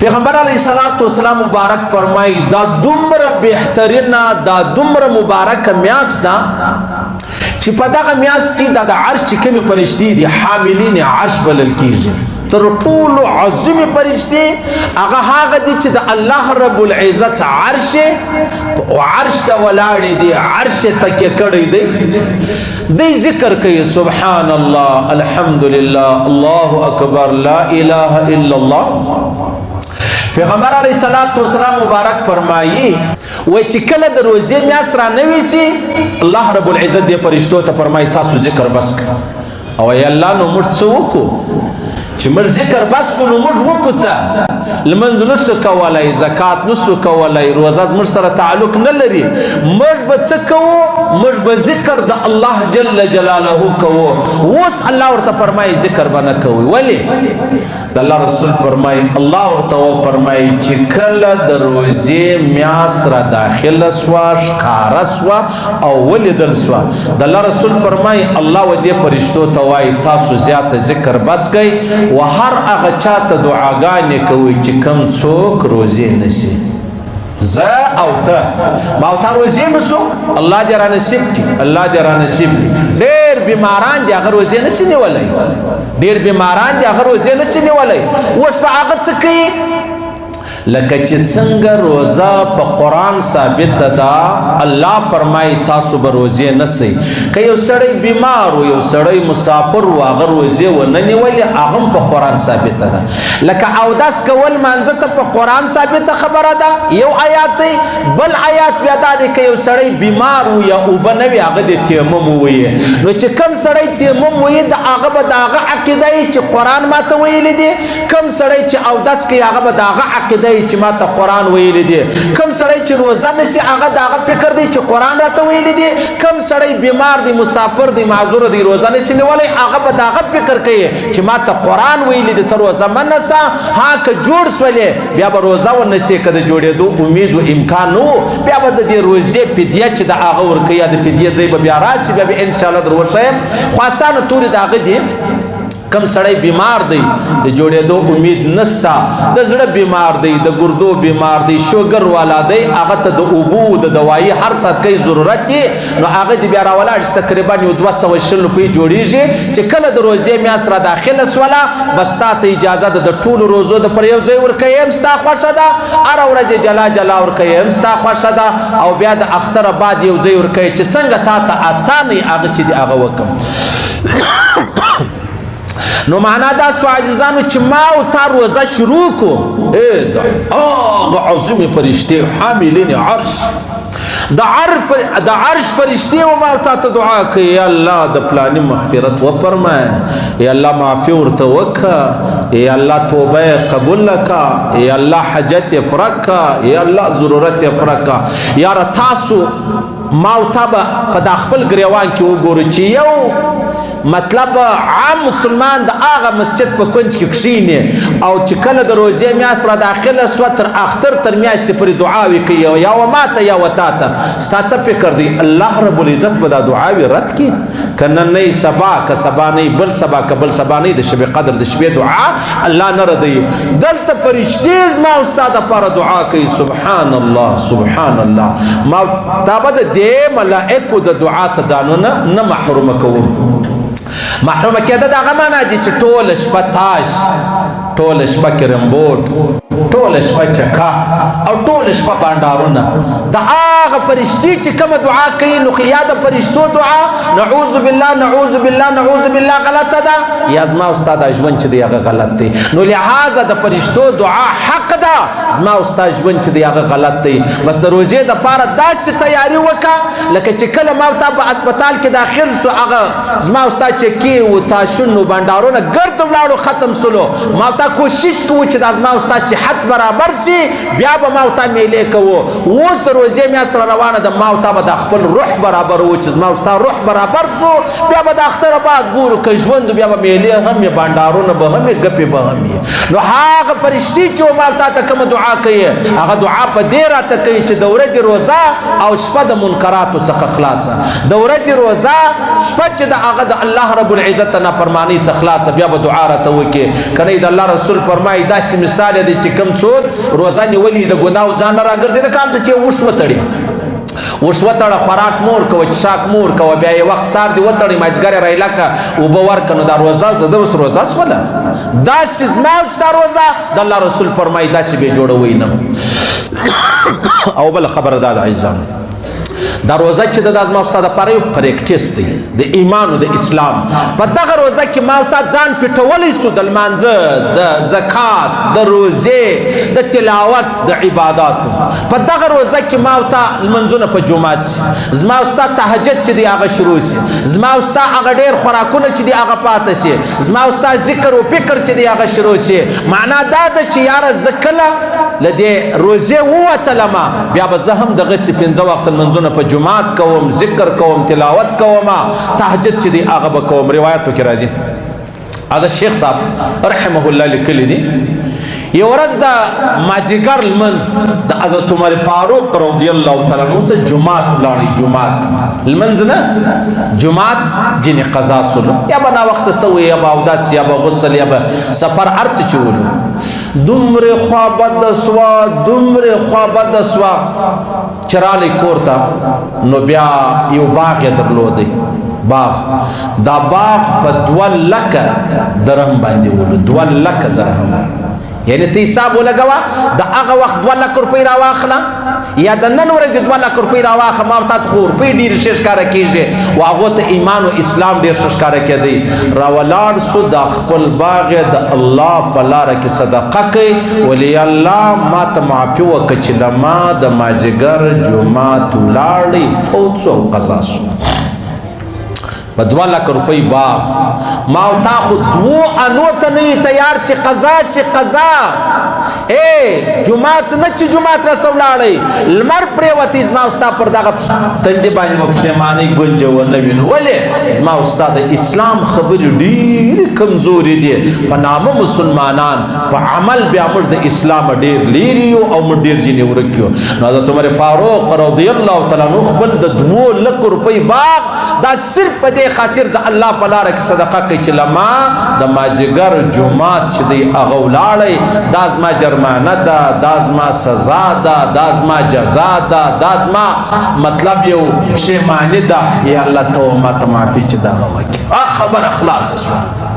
پیغمبر علیہ الصلوۃ والسلام مبارک فرمای دا دومره بهترینا دا دومره مبارک میاشت دا چې په دغه میاشت کې د عرش چې کومې فرشتې دي حاملین عرش بلل کیږي تر ټولو عظیم فرشتې هغه دي چې د الله رب العزت عرش او عرش ته ولاړې دي عرش تکیه کړی دی ذکر کوي سبحان الله الحمدلله الله اکبر لا اله الا الله پیغمبر علیہ الصلوۃ والسلام مبارک فرمایي و چې کله د روزې میاشت را نوي سي الله رب العزت دې فرشتو ته فرمایي تاسو ذکر بس او یا الله نو موږ څه وکړو چې موږ ذکر بس کړو موږ وکړو څه لمنځ نسو کولای زکات نسو کولای روزه موږ سره تعلق نه لري موږ به څه کوو موږ به ذکر د الله جل جلاله کوو اوس الله ورته فرمایي ذکر به نه کوي ولی د الله رسول فرمایي الله ورته فرمایي چې کله د روزې میاشت را داخله سوه ښکاره سوه او ولیدل سوه د الله رسول فرمایي الله و دې فرشتو ته وایي تاسو زیاته ذکر بس کوئ و هر هغه چاته دعاګانې کوي چې کم څوک روزې نسی زه او ته ما ته روزې نسو الله دې را نصیب کړي الله دې را نصیب کړي ډېر بیماران دي هغه روزې نسی نیولی ډېر بیماران دي هغه روزې نسی نیولی اوس په هغه څه کوي لکه چې څنګه روزه په قرآن ثابت ده الله فرمایي تاسو به روزې نسی که یو سړی بیمار و یو سړی مسافر و هغه روزې ونه نیولې هغه هم په قرآن ثابته ده لکه اودس کول مانځه ته په قرآن ثابته خبره ده یو آیات دی بل آیات بیا دا دی که یو سړی بیمار و یا اوبه نه وي هغه د تیمم ووایي نو چې کوم سړی تیمم وایي د هغه به د هغه عقیده یي چې قرآن ماته ویلی دی کوم سړی چې اودس کوي هغه به د هغه عقیده چې ما ته قرآن ویلی دی کم سړی چې روزه نسی هغه د هغه فکر دی چې قرآن راته ویلی دی کم سړی بیمار دی مسافر دی معذور دی روزه نسی نیولی هغه به د هغه فکر کوي چې ما ته قرآن ویلی دی ته روزه مه نسه ها که جوړ سولې بیا به روزه ونسې که د جوړېدو امید و امکان نه و بیا به د دې روزې فدیه چې د هغه ورکوي یا د فدیې ځای به بیا راسي بیا به انشاءالله در وښیم خو اسانه تورې د هغه دي کم سړی بیمار دی د جوړېدو امید نستا د زړه بیمار دی د ګردو بیمار دی شوګر والا دی هغه ته د اوبو د دوایي هر صدقې ضرورت دی نو هغه دې بیا راولاړ چې تقریبا یو 200 روپۍ جوړېږي چې کله د روزې میاشت را داخله سوله بس تا ته اجازه ده د ټولو روزو د پر یو ځای ورکوي هم ستا خوښه ده هره ورځ جلا جلا ورکوي هم ستا خوښه ده او بیا د اختره بعد یو ځای ورکوي چې څنګه تا ته اسانه هغه چې دی هغه وکړم نو معنا دا سو عزیزانو چې ما او تا روزه شروع کو هغه عظیم فرشتې حاملین عرش د عرش فرشتې و ما تا ته دعا کوي یا الله د پلانې مغفرت وفرمایه یا الله معافي ورته وکړه یا الله توبه قبول کړه یا الله حاجت یې پوره کړه یا الله ضرورت یې پوره کړه یاره تاسو ما او تا به په دا خپل ګریوان کې وګورو چې یو مطلب عام مسلمان د هغه مسجد په کونج کې کښیني او چې کله د روزې میاشت را داخله سوه تر اختر تر میاشتې پورې دعاوې کوي یا و ما ته یا و تا ته ستا څه فکر دی الله رب العزت به دا دعاوې رد کړي که نن نه سبا که سبا نه بل سبا که بل سبا نه د شبې قدر د شپې دعا الله نه ردوي دلته فرشتې زما او ستا دپاره دعا کوي سبحان الله سبحان الله ما تا به د دې ملائکو د دعا څخه ځانونه نه محرومه کوم محرومه کېده د هغه معنا دي چې ټوله شپه تاش ټوله شپه کرمبوټ ټوله شپه چکا او ټوله شپه بانډارونه د هغه فرشتې چې کومه دعا کوي نو خو یا د فرشتو دعا نعوذ بالله نعوذ بالله نعوذ بالله غلطه ده یا زما او ستا دا ژوند چې دی هغه غلط دی نو لہذا د فرشتو دعا حق ده زما او ستا ژوند چې دی هغه غلط دی بس د روزې دپاره داسې تیاري وکړه لکه چې کله ما تا په هسپتال کې داخل سو هغه زما او ستا چکې و تاشون و بانډارونه ګرد ولاړو ختم سلو ما تا کوشش کوو چې د زما او ستا صحت برابر سي بیا به ما او تا میلې کوو اوس د روزې میاشت را روانه ده ما او تا به د خپل روح برابر و چې زما او ستا روح برابر سو بیا به د اختره بعد ګورو که ژوند بیا به میلې هم یې بانډارونه به هم یې ګپې به هم یې نو هغه فرشتې چې ما او تا ته کومه دعا کوي هغه دعا په دې راته کوي چې د ورځې روزه او شپه د منکراتو څخه خلاصه د ورځې روزه شپه چې د هغه د الله رب العزت نه فرمانی څخه خلاص بیا به دعا راته وکړي کنه د الله رسول فرمایي داسې مثال دی چې کم څوک روزه نیولي د ګناو ځان راګرځي نه کال ته چې وش وتړي وش وتړه خوراک مور کوه چشاک مور کوه بیا یې وخت سار دی وتړي مازدیګر یې راایله اوبه ورکړه نو دا روزه د ده اوس روزه شوله داسې زما او ستا روزه د الله رسول فرمایي داسې به یې جوړوئ نه او بله خبره دا ده عزیزانو دا روزه چې د زما او ستا دپاره یو پریکټس دی د ایمان او د اسلام په دغه روزه کې ما او تا ځان پټولی سو د لمانځه د زکات د روزې د تلاوت د عباداتو په دغه روزه کې ما او تا لمنځونه په جومات شي زما او ستا تهجد چې دی هغه شروع شي زما او ستا هغه ډېر خوراکونه چې دی هغه پاته شي زما او ستا ذکر او فکر چې دی هغه شروع شي معنا دا ده چې یاره زه کله له دې روزې ووتلمه بیا به زه هم دغسې 5 وخته لمنځونه په جماعت کوم ذکر کوم تلاوت کوم تهجد چې دی هغه به کوم روایتو کې راځي حضرت شیخ صاحب رحمه الله لیکلی دي یو ورځ د مازدیګر لمونځ د حضرت عمر فاروق رضی الله تعالی عنه سره جماعت ولاړی جماعت لمونځ نه جماعت ځینې قضا سولو یا به ناوخته سوی یا به اودس یا به غسل یا به سفر هر څه چې ولو دومره خوا بده سوه دومره خوا بده سوه چې رالی کور ته نو بیا یو باغ یې درلودی باغ دا باغ په 2 لکه درهم باندې ولو 2 لکه درهم یعنی ته حساب ولګوه د هغه وخت 2 لک روپۍ راواخله یا د نن ورځې 2 لک روپۍ راواخله ما ته خو روپۍ ډېرې ښه ښکاره کېږي و هغو ته ایمان او اسلام ډېر ښه ښکاره کېدی راولاړ سو د خپل باغ یې د الله په لاره کې صدقه کوي ولی الله ما ته معافي وکړه چې له ما د مازدیګر جومات ولاړی فوت سو او قضا سو په 2 لک روپۍ باغ ما او تا خو 2 انو ته نه تیار چې قضا سي قضا جماعت نه چې جماعت راسه ولاړی لمر پرېوتې زما او ستا پر دغه تندې باندې به پښیمانۍ ګونجه ونه وینو ولې زما او ستا د اسلام خبرې ډېرې کمزورې دي په نامه مسلمانان په عمل بیا موږ د اسلام ډېر لیرې یو او موږ ډېر ځینې ورک یو نو حضرت عمر فاروق رضی الله تعالی عنه خپل د 2 لک روپۍ باغ دا صرف په دې خاطر د الله په لاره کې صدقه کوي چې لما د مازدیګر جومات چې دی هغه ولاړی دا زما جرمانه ده دا زما سزا ده دا زما جزا ده دا زما مطلب یو پښیماني ده یا الله ته ما ته معافي چې دغه وکړي خبره خلاصه شوه